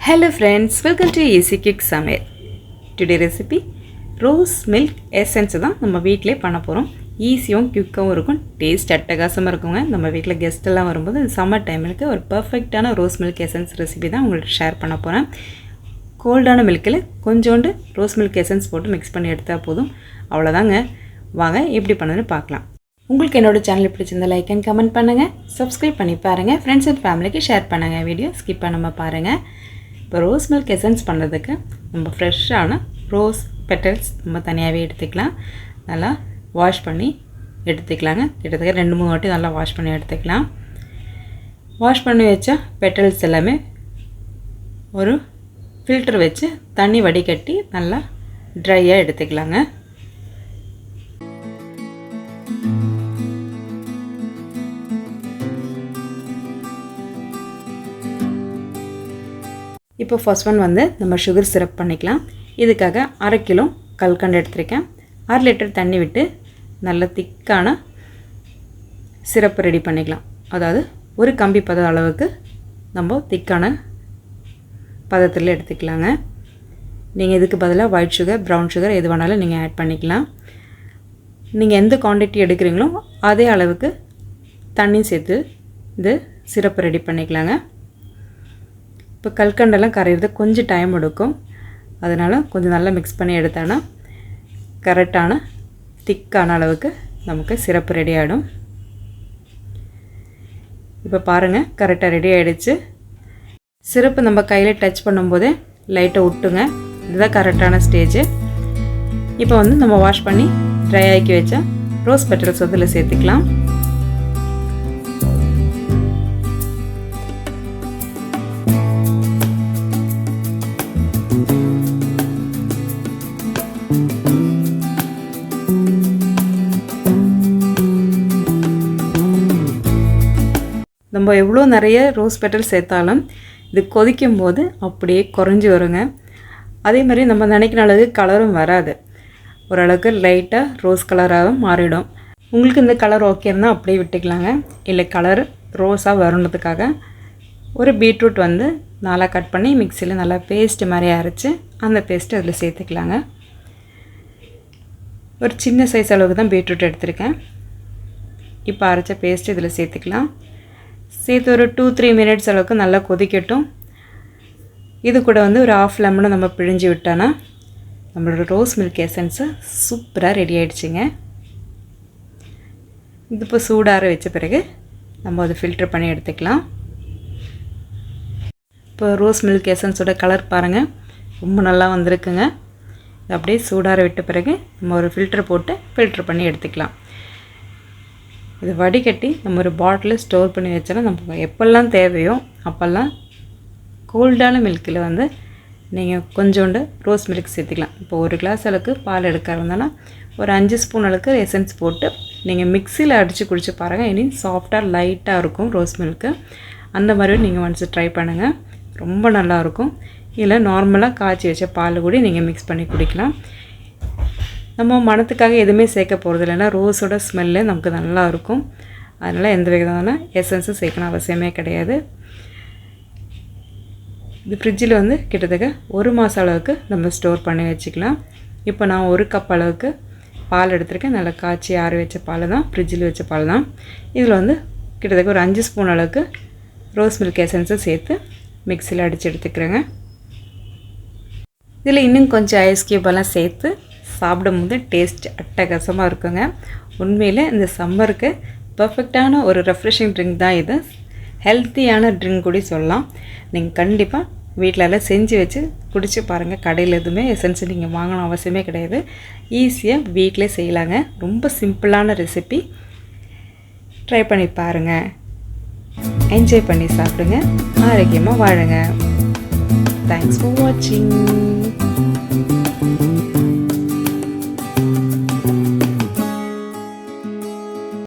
Hello friends, welcome to Easy Quick Samaiyal. Today recipe rose milk essence தான் நம்ம வீட்லயே பண்ண போறோம். ஈஸியும் குயிக்காவும் இருக்கும். டேஸ்ட் அட்டகாசமா இருக்குங்க. நம்ம வீட்ல கெஸ்ட் எல்லாம் வரும்போது சம்மர் டைம்க்கு ஒரு பெர்ஃபெக்ட்டான ரோஸ் மில்க் எசன்ஸ் ரெசிபி தான் உங்களுக்கு ஷேர் பண்ண போறேன். கோல்டான மில்க்ல கொஞ்சோண்டு ரோஸ் மில்க் எசன்ஸ் போட்டு mix பண்ணி எடுத்தா போதும். அவ்வளவுதாங்க. வாங்க எப்படி பண்ணனும்னு பார்க்கலாம். உங்களுக்கு என்னோட சேனல் பிடிச்சிருந்தா லைக் அண்ட் கமெண்ட் பண்ணுங்க. Subscribe பண்ணி பாருங்க. Friends and familyக்கு ஷேர் பண்ணுங்க. வீடியோ ஸ்கிப் பண்ணாம பாருங்க. இப்போ ரோஸ் மில்க் எசன்ஸ் பண்ணுறதுக்கு நம்ம ஃப்ரெஷ்ஷான ரோஸ் பெட்டல்ஸ் நம்ம தனியாகவே எடுத்துக்கலாம். நல்லா வாஷ் பண்ணி எடுத்துக்கலாங்க. கிட்டத்தட்ட 2-3 வாட்டி நல்லா வாஷ் பண்ணி எடுத்துக்கலாம். வாஷ் பண்ணி வச்ச பெட்டல்ஸ் எல்லாமே ஒரு ஃபில்டர் வச்சு தண்ணி வடிகட்டி நல்லா ட்ரையாக எடுத்துக்கலாங்க. இப்போ ஃபர்ஸ்ட் ஒன் வந்து நம்ம சுகர் சிரப் பண்ணிக்கலாம். இதுக்காக 1/2 கிலோ கல்கண்டு எடுத்துருக்கேன். 1/2 லிட்டர் தண்ணி விட்டு நல்ல திக்கான சிரப் ரெடி பண்ணிக்கலாம். அதாவது ஒரு கம்பி பதம் அளவுக்கு நம்ம திக்கான பதத்தில் எடுத்துக்கலாங்க. நீங்கள் இதுக்கு பதிலாக ஒயிட் சுகர், ப்ரௌன் சுகர் எது வேணாலும் நீங்கள் ஆட் பண்ணிக்கலாம். நீங்கள் எந்த குவான்டிட்டி எடுக்கிறீங்களோ அதே அளவுக்கு தண்ணி சேர்த்து இந்த சிரப் ரெடி பண்ணிக்கலாங்க. இப்போ கல்கண்டெல்லாம் கரையிறது கொஞ்சம் டைம் எடுக்கும். அதனால் கொஞ்சம் நல்லா மிக்ஸ் பண்ணி எடுத்தோன்னா கரெக்டான திக்கான அளவுக்கு நமக்கு சிரப்பு ரெடி ஆகிடும். இப்போ பாருங்கள், கரெக்டாக ரெடி ஆகிடுச்சு. சிரப்பு நம்ம கையில் டச் பண்ணும்போதே லைட்டாக விட்டுங்க. இதுதான் கரெக்டான ஸ்டேஜ். இப்போ வந்து நம்ம வாஷ் பண்ணி ட்ரை ஆக்கி வச்சா ரோஸ் பெட்டல்ஸ் அதில் சேர்த்துக்கலாம். நம்ம எவ்வளோ நிறைய ரோஸ் பெட்டல் சேர்த்தாலும் இது கொதிக்கும் போது அப்படியே குறைஞ்சி வருங்க. அதே மாதிரி நம்ம நினைக்கிற அளவுக்கு கலரும் வராது. ஓரளவுக்கு லைட்டாக ரோஸ் கலராகவும் மாறிடும். உங்களுக்கு இந்த கலர் ஓகேன்னா அப்படியே விட்டுக்கலாங்க. இல்லை கலர் ரோஸாக வரணுன்றதுக்காக ஒரு பீட்ரூட் வந்து நல்லா கட் பண்ணி மிக்சியில் நல்லா பேஸ்ட்டு மாதிரி அரைச்சி அந்த பேஸ்ட்டு அதில் சேர்த்துக்கலாங்க. ஒரு சின்ன சைஸ் அளவுக்கு தான் பீட்ரூட் எடுத்திருக்கேன். இப்போ அரைச்ச பேஸ்ட்டு இதில் சேர்த்துக்கலாம். சேர்த்து ஒரு 2-3 மினிட்ஸ் அளவுக்கு நல்லா கொதிக்கட்டும். இது கூட வந்து ஒரு 1/2 லெமனை நம்ம பிழிஞ்சு விட்டோன்னா நம்மளோட ரோஸ் மில்க் எசன்ஸு சூப்பராக ரெடி ஆகிடுச்சிங்க. இது இப்போ சூடார வச்ச பிறகு நம்ம அதை ஃபில்டர் பண்ணி எடுத்துக்கலாம். இப்போ ரோஸ் மில்க் எசன்ஸோட கலர் பாருங்கள், ரொம்ப நல்லா வந்திருக்குங்க. அப்படியே சூடார விட்ட பிறகு நம்ம ஒரு ஃபில்டர் போட்டு ஃபில்டர் பண்ணி எடுத்துக்கலாம். இது வடிகட்டி நம்ம ஒரு பாட்டிலில் ஸ்டோர் பண்ணி வச்சோன்னா நமக்கு எப்போல்லாம் தேவையோ அப்போல்லாம் கோல்டான மில்கில் வந்து நீங்கள் கொஞ்சோண்டு ரோஸ் மில்க் சேர்த்துக்கலாம். இப்போ 1 கிளாஸ் அளவுக்கு பால் எடுக்க இருந்தாலும் ஒரு 5 ஸ்பூன் அளவுக்கு எசன்ஸ் போட்டு நீங்கள் மிக்சியில் அடித்து குடிச்சு பாருங்கள். இனி சாஃப்டாக லைட்டாக இருக்கும் ரோஸ் மில்க்கு. அந்த மாதிரி நீங்கள் ஒன்ஸ் ட்ரை பண்ணுங்கள், ரொம்ப நல்லாயிருக்கும். இல்லை நார்மலாக காய்ச்சி வச்ச பால் கூட நீங்கள் மிக்ஸ் பண்ணி குடிக்கலாம். நம்ம மணத்துக்காக எதுவுமே சேர்க்க போகிறது இல்லைன்னா ரோஸோட ஸ்மெல்லு நமக்கு நல்லா இருக்கும். அதனால் எந்த விதமான எசன்ஸும் சேர்க்கணும் அவசியமே கிடையாது. இது ஃப்ரிட்ஜில் வந்து கிட்டத்தட்ட 1 மாதம் அளவுக்கு நம்ம ஸ்டோர் பண்ணி வச்சுக்கலாம். இப்போ நான் 1 கப் அளவுக்கு பால் எடுத்திருக்கேன். நல்லா காய்ச்சி ஆற வச்ச பால் தான், ஃப்ரிட்ஜில் வச்ச பால் தான். இதில் வந்து கிட்டத்தட்ட ஒரு 5 ஸ்பூன் அளவுக்கு ரோஸ் மில்க் எசன்ஸை சேர்த்து மிக்சியில் அடித்து எடுத்துக்கிறேங்க. இதில் இன்னும் கொஞ்சம் ஐஸ் க்யூபெல்லாம் சேர்த்து சாப்பிடும்போது டேஸ்ட் அட்டகாசமாக இருக்குங்க. உண்மையில் இந்த சம்மருக்கு பர்ஃபெக்டான ஒரு ரெஃப்ரெஷிங் ட்ரிங்க் தான் இது. ஹெல்த்தியான ட்ரிங்க் கூட சொல்லலாம். நீங்கள் கண்டிப்பாக வீட்டில் எல்லாம் செஞ்சு வச்சு குடிச்சு பாருங்கள். கடையில் எதுவுமே எசன்ஸ் நீங்கள் வாங்கணும் அவசியமே கிடையாது. ஈஸியாக வீட்டிலே செய்யலாங்க. ரொம்ப சிம்பிளான ரெசிபி. ட்ரை பண்ணி பாருங்கள், என்ஜாய் பண்ணி சாப்பிடுங்க, ஆரோக்கியமாக வாழுங்க. தேங்க்ஸ் ஃபார் வாட்சிங்.